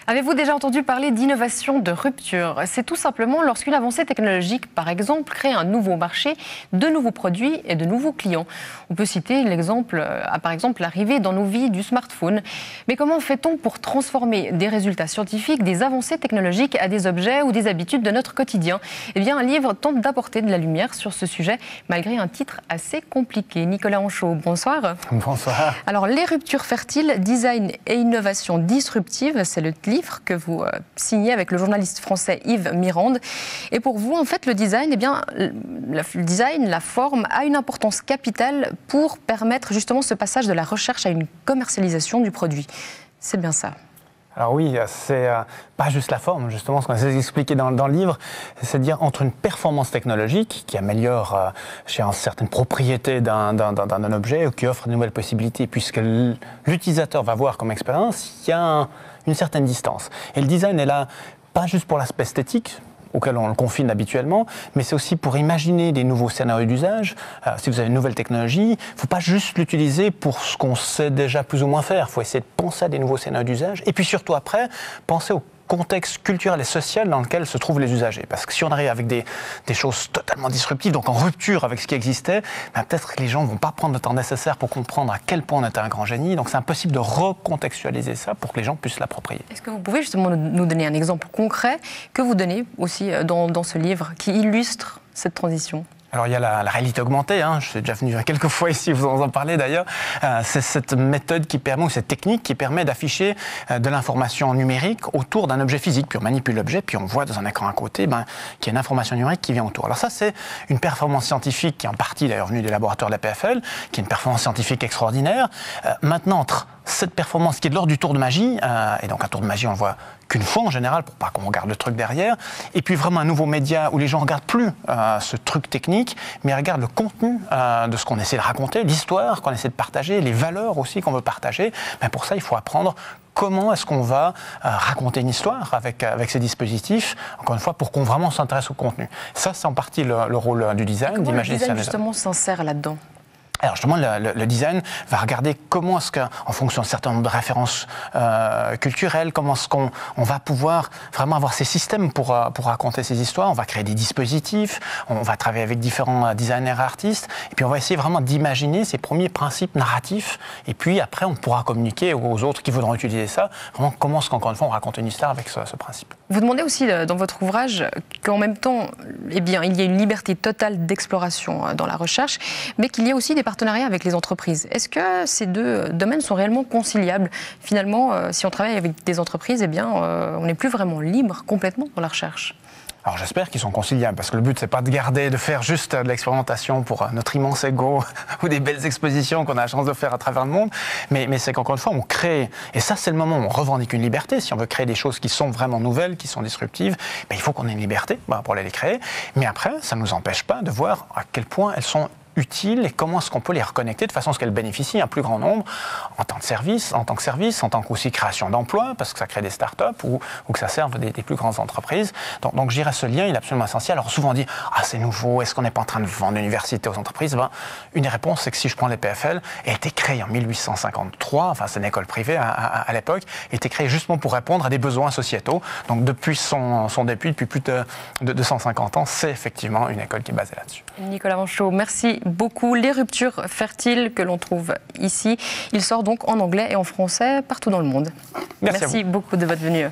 Avez-vous déjà entendu parler d'innovation de rupture? C'est tout simplement lorsqu'une avancée technologique, par exemple, crée un nouveau marché, de nouveaux produits et de nouveaux clients. On peut citer l'exemple, par exemple, l'arrivée dans nos vies du smartphone. Mais comment fait-on pour transformer des résultats scientifiques, des avancées technologiques à des objets ou des habitudes de notre quotidien? Eh bien, un livre tente d'apporter de la lumière sur ce sujet, malgré un titre assez compliqué. Nicolas Anchaud, bonsoir. Bonsoir. Alors, les ruptures fertiles, design et innovation disruptive, c'est le livre que vous signez avec le journaliste français Yves Mirande. Et pour vous, en fait, le design, eh bien, le design, la forme, a une importance capitale pour permettre justement ce passage de la recherche à une commercialisation du produit. C'est bien ça. Alors oui, c'est pas juste la forme, justement, ce qu'on essaie d'expliquer dans le livre, c'est-à-dire entre une performance technologique qui améliore certaines propriétés d'un objet ou qui offre de nouvelles possibilités, puisque l'utilisateur va voir comme expérience, il y a une certaine distance. Et le design est là, pas juste pour l'aspect esthétique, auquel on le confine habituellement, mais c'est aussi pour imaginer des nouveaux scénarios d'usage. Si vous avez une nouvelle technologie, il ne faut pas juste l'utiliser pour ce qu'on sait déjà plus ou moins faire. Il faut essayer de penser à des nouveaux scénarios d'usage et puis surtout après, penser au contexte culturel et social dans lequel se trouvent les usagers. Parce que si on arrive avec des choses totalement disruptives, donc en rupture avec ce qui existait, ben peut-être que les gens ne vont pas prendre le temps nécessaire pour comprendre à quel point on était un grand génie. Donc c'est impossible de recontextualiser ça pour que les gens puissent l'approprier. Est-ce que vous pouvez justement nous donner un exemple concret que vous donnez aussi dans ce livre qui illustre cette transition ? Alors il y a la réalité augmentée, je suis déjà venu quelques fois ici, vous en parlez d'ailleurs, c'est cette méthode qui permet, ou cette technique qui permet d'afficher de l'information numérique autour d'un objet physique, puis on manipule l'objet, puis on voit dans un écran à côté qu'il y a une information numérique qui vient autour. Alors ça c'est une performance scientifique qui est en partie d'ailleurs venue des laboratoires de la PFL, qui est une performance scientifique extraordinaire. Maintenant, entre cette performance qui est de l'ordre du tour de magie, et donc un tour de magie on le voit qu'une fois en général, pour pas qu'on regarde le truc derrière, et puis vraiment un nouveau média où les gens ne regardent plus ce truc technique, mais regardent le contenu de ce qu'on essaie de raconter, l'histoire qu'on essaie de partager, les valeurs aussi qu'on veut partager. Mais pour ça, il faut apprendre comment est-ce qu'on va raconter une histoire avec ces dispositifs, encore une fois, pour qu'on vraiment s'intéresse au contenu. Ça, c'est en partie le rôle du design, d'imaginer ça. Le design, justement, s'insère là-dedans. Alors justement, le design va regarder comment est-ce qu'en fonction d'un certain nombre de références culturelles, comment est-ce qu'on va pouvoir vraiment avoir ces systèmes pour raconter ces histoires. On va créer des dispositifs, on va travailler avec différents designers et artistes, et puis on va essayer vraiment d'imaginer ces premiers principes narratifs, et puis après on pourra communiquer aux autres qui voudront utiliser ça, vraiment comment est-ce qu'encore une fois on raconte une histoire avec ce principe. Vous demandez aussi dans votre ouvrage qu'en même temps, eh bien, il y a une liberté totale d'exploration dans la recherche, mais qu'il y a aussi des partenariats avec les entreprises. Est-ce que ces deux domaines sont réellement conciliables? Finalement, si on travaille avec des entreprises, eh bien, on n'est plus vraiment libre complètement dans la recherche. Alors j'espère qu'ils sont conciliables, parce que le but c'est pas de faire juste de l'expérimentation pour notre immense ego ou des belles expositions qu'on a la chance de faire à travers le monde, mais c'est qu'encore une fois on crée, et ça c'est le moment où on revendique une liberté. Si on veut créer des choses qui sont vraiment nouvelles, qui sont disruptives, il faut qu'on ait une liberté pour aller les créer, mais après ça ne nous empêche pas de voir à quel point elles sont utiles et comment est-ce qu'on peut les reconnecter de façon à ce qu'elles bénéficient à un plus grand nombre en tant que service, en tant qu'aussi création d'emplois, parce que ça crée des startups ou que ça serve des plus grandes entreprises. Donc je dirais ce lien il est absolument essentiel. Alors souvent on dit « Ah c'est nouveau, est-ce qu'on n'est pas en train de vendre l'université aux entreprises ?» Une des réponses c'est que si je prends les PFL, elle a été créée en 1853, enfin c'est une école privée à l'époque, elle a été créée justement pour répondre à des besoins sociétaux. Donc depuis son début, depuis plus de 150 ans, c'est effectivement une école qui est basée là-dessus. Nicolas Anchaud, merci beaucoup. Les ruptures fertiles que l'on trouve ici, il sort donc en anglais et en français partout dans le monde. Merci beaucoup de votre venue.